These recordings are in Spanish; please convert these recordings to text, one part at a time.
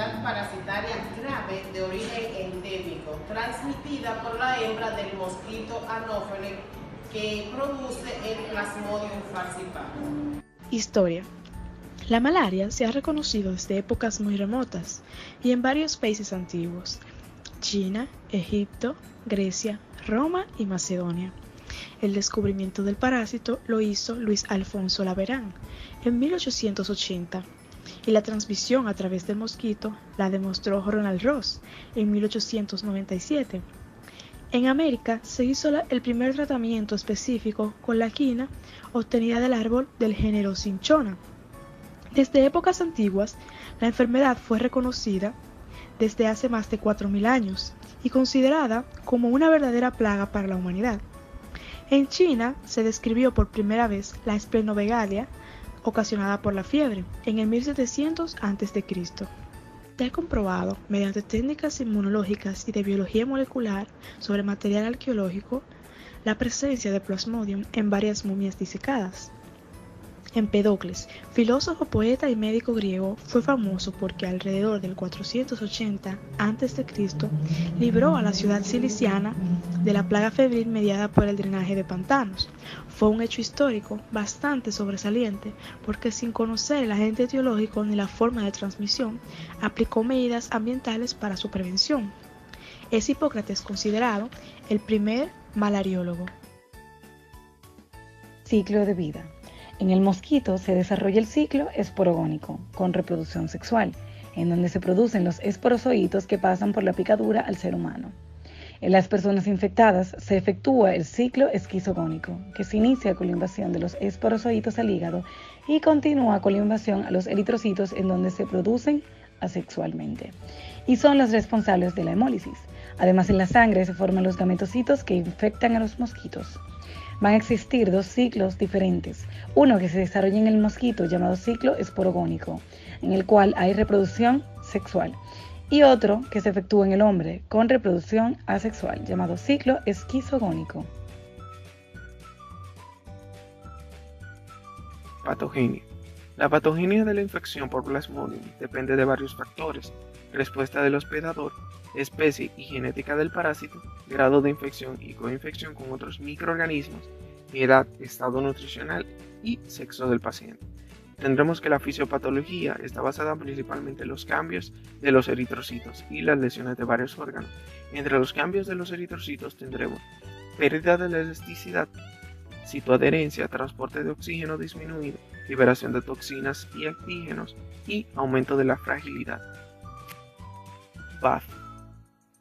enfermedad parasitaria grave de origen endémico, transmitida por la hembra del mosquito anófele que produce el Plasmodium falciparum. Historia. La malaria se ha reconocido desde épocas muy remotas y en varios países antiguos: China, Egipto, Grecia, Roma y Macedonia. El descubrimiento del parásito lo hizo Luis Alfonso Laveran en 1880 y la transmisión a través del mosquito la demostró Ronald Ross en 1897. En América se hizo el primer tratamiento específico con la quina obtenida del árbol del género Cinchona. Desde épocas antiguas, la enfermedad fue reconocida desde hace más de 4.000 años y considerada como una verdadera plaga para la humanidad. En China se describió por primera vez la esplenomegalia ocasionada por la fiebre en el 1700 a.C. Se ha comprobado mediante técnicas inmunológicas y de biología molecular sobre material arqueológico la presencia de Plasmodium en varias momias disecadas. Empedocles, filósofo, poeta y médico griego, fue famoso porque alrededor del 480 a.C. libró a la ciudad ciliciana de la plaga febril mediada por el drenaje de pantanos. Fue un hecho histórico bastante sobresaliente porque, sin conocer el agente etiológico ni la forma de transmisión, aplicó medidas ambientales para su prevención. Es Hipócrates considerado el primer malariólogo. Ciclo de vida. En el mosquito se desarrolla el ciclo esporogónico, con reproducción sexual, en donde se producen los esporozoitos que pasan por la picadura al ser humano. En las personas infectadas se efectúa el ciclo esquizogónico, que se inicia con la invasión de los esporozoitos al hígado y continúa con la invasión a los eritrocitos, en donde se producen asexualmente, y son los responsables de la hemólisis. Además, en la sangre se forman los gametocitos que infectan a los mosquitos. Van a existir dos ciclos diferentes, uno que se desarrolla en el mosquito llamado ciclo esporogónico, en el cual hay reproducción sexual, y otro que se efectúa en el hombre con reproducción asexual, llamado ciclo esquizogónico. Patogenia. La patogenia de la infección por Plasmodium depende de varios factores: respuesta del hospedador, especie y genética del parásito, grado de infección y coinfección con otros microorganismos, edad, estado nutricional y sexo del paciente. Tendremos que la fisiopatología está basada principalmente en los cambios de los eritrocitos y las lesiones de varios órganos. Entre los cambios de los eritrocitos tendremos pérdida de la elasticidad, citoadherencia, transporte de oxígeno disminuido, liberación de toxinas y antígenos y aumento de la fragilidad. BAF.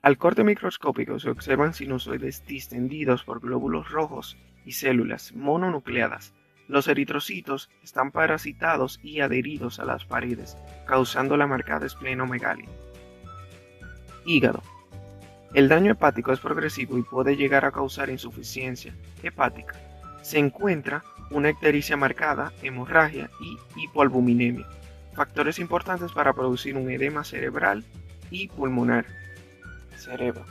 Al corte microscópico se observan sinusoides distendidos por glóbulos rojos y células mononucleadas. Los eritrocitos están parasitados y adheridos a las paredes, causando la marcada esplenomegalia. Hígado. El daño hepático es progresivo y puede llegar a causar insuficiencia hepática. Se encuentra una ictericia marcada, hemorragia y hipoalbuminemia, factores importantes para producir un edema cerebral y pulmonar. Cerebro.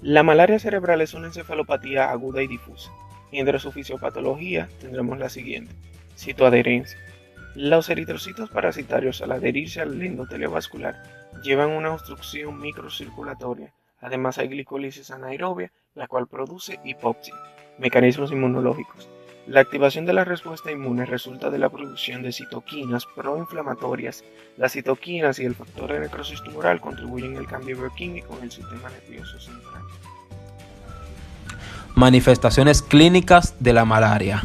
La malaria cerebral es una encefalopatía aguda y difusa. Entre su fisiopatología tendremos la siguiente: citoadherencia. Los eritrocitos parasitarios, al adherirse al endotelio vascular, llevan una obstrucción microcirculatoria. Además hay glicólisis anaerobia, la cual produce hipoxia. Mecanismos inmunológicos. La activación de la respuesta inmune resulta de la producción de citoquinas proinflamatorias. Las citoquinas y el factor de necrosis tumoral contribuyen al cambio bioquímico en el sistema nervioso central. Manifestaciones clínicas de la malaria.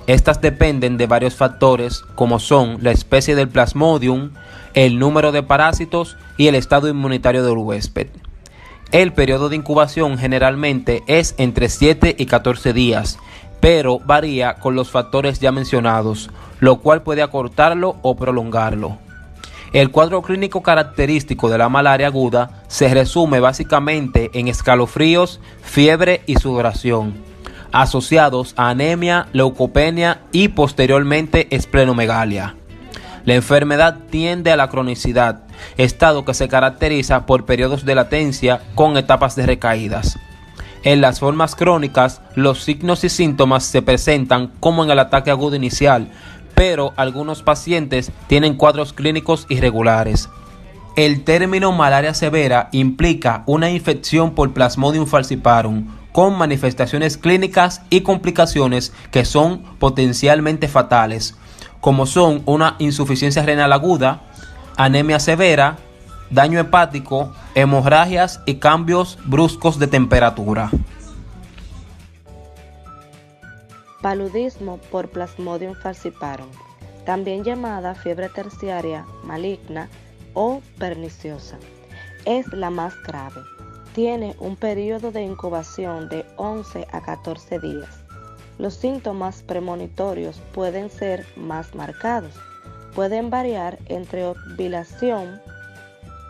Estas dependen de varios factores como son la especie del Plasmodium, el número de parásitos y el estado inmunitario del huésped. El periodo de incubación generalmente es entre 7 y 14 días, pero varía con los factores ya mencionados, lo cual puede acortarlo o prolongarlo. El cuadro clínico característico de la malaria aguda se resume básicamente en escalofríos, fiebre y sudoración, asociados a anemia, leucopenia y posteriormente esplenomegalia. La enfermedad tiende a la cronicidad, estado que se caracteriza por periodos de latencia con etapas de recaídas. En las formas crónicas, los signos y síntomas se presentan como en el ataque agudo inicial, pero algunos pacientes tienen cuadros clínicos irregulares. El término malaria severa implica una infección por Plasmodium falciparum con manifestaciones clínicas y complicaciones que son potencialmente fatales, como son una insuficiencia renal aguda, anemia severa, daño hepático, hemorragias y cambios bruscos de temperatura. Paludismo por Plasmodium falciparum, también llamada fiebre terciaria maligna o perniciosa, es la más grave. Tiene un periodo de incubación de 11 a 14 días. Los síntomas premonitorios pueden ser más marcados. Pueden variar entre obnubilación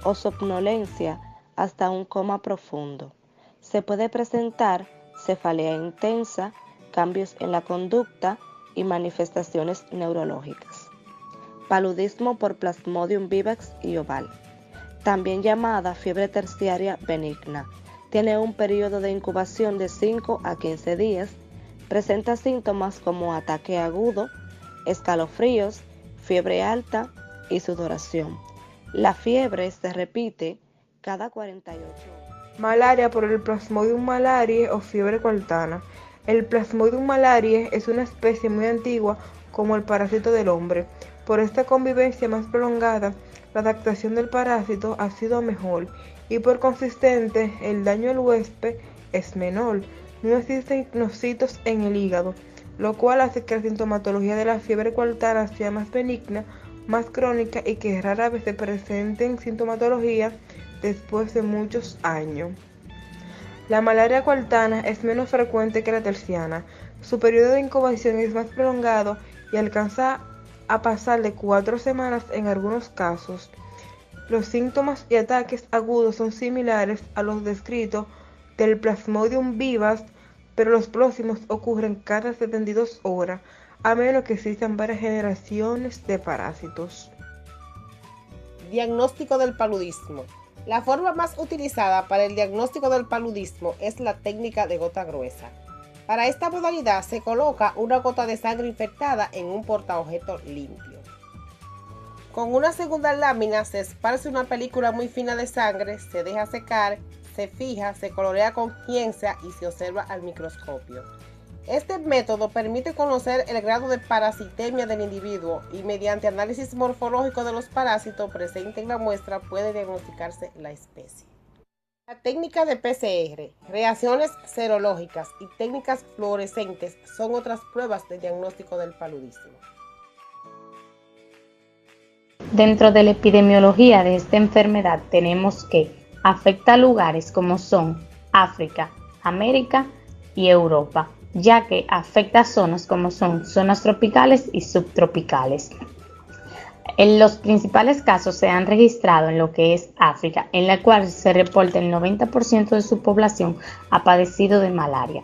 o somnolencia hasta un coma profundo. Se puede presentar cefalea intensa, cambios en la conducta y manifestaciones neurológicas. Paludismo por Plasmodium vivax y oval, también llamada fiebre terciaria benigna. Tiene un periodo de incubación de 5 a 15 días. Presenta síntomas como ataque agudo, escalofríos, fiebre alta y sudoración. La fiebre se repite cada 48 horas. Malaria por el Plasmodium malariae o fiebre cuartana. El Plasmodium malariae es una especie muy antigua como el parásito del hombre. Por esta convivencia más prolongada, la adaptación del parásito ha sido mejor y por consistente el daño al huésped es menor. No existen gnocitos en el hígado, lo cual hace que la sintomatología de la fiebre cuartana sea más benigna, más crónica y que rara vez se presenten sintomatología después de muchos años. La malaria cuartana es menos frecuente que la terciana. Su periodo de incubación es más prolongado y alcanza a pasar de 4 semanas en algunos casos. Los síntomas y ataques agudos son similares a los descritos del Plasmodium vivax, pero los próximos ocurren cada 72 horas, a menos que existan varias generaciones de parásitos. Diagnóstico del paludismo. La forma más utilizada para el diagnóstico del paludismo es la técnica de gota gruesa. Para esta modalidad se coloca una gota de sangre infectada en un portaobjeto limpio. Con una segunda lámina se esparce una película muy fina de sangre, se deja secar, se fija, se colorea con ciencia y se observa al microscopio. Este método permite conocer el grado de parasitemia del individuo y mediante análisis morfológico de los parásitos presentes en la muestra puede diagnosticarse la especie. La técnica de PCR, reacciones serológicas y técnicas fluorescentes son otras pruebas de diagnóstico del paludismo. Dentro de la epidemiología de esta enfermedad tenemos que afecta a lugares como son África, América y Europa, ya que afecta a zonas como son zonas tropicales y subtropicales. En los principales casos se han registrado en lo que es África, en la cual se reporta el 90% de su población ha padecido de malaria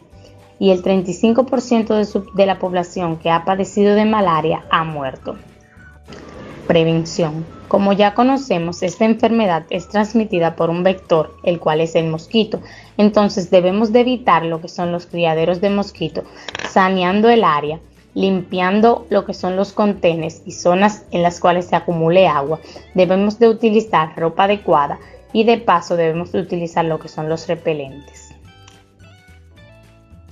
y el 35% de la población que ha padecido de malaria ha muerto. Prevención. Como ya conocemos, esta enfermedad es transmitida por un vector, el cual es el mosquito. Entonces debemos de evitar lo que son los criaderos de mosquito, saneando el área, limpiando lo que son los contenedores y zonas en las cuales se acumule agua. Debemos de utilizar ropa adecuada y de paso debemos de utilizar lo que son los repelentes.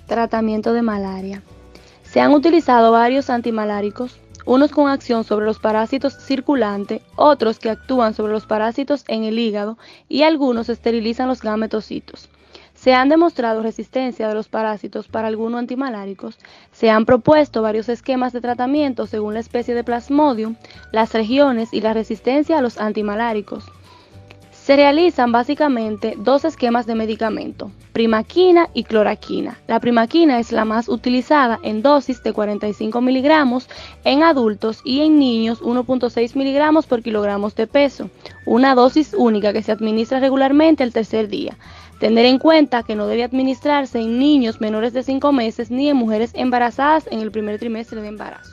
Tratamiento de malaria. Se han utilizado varios antimaláricos, unos con acción sobre los parásitos circulantes, otros que actúan sobre los parásitos en el hígado y algunos esterilizan los gametocitos. Se han demostrado resistencia de los parásitos para algunos antimaláricos. Se han propuesto varios esquemas de tratamiento según la especie de Plasmodium, las regiones y la resistencia a los antimaláricos. Se realizan básicamente dos esquemas de medicamento, primaquina y cloraquina. La primaquina es la más utilizada en dosis de 45 miligramos en adultos y en niños 1.6 miligramos por kilogramos de peso, una dosis única que se administra regularmente el tercer día. Tener en cuenta que no debe administrarse en niños menores de 5 meses ni en mujeres embarazadas en el primer trimestre de embarazo.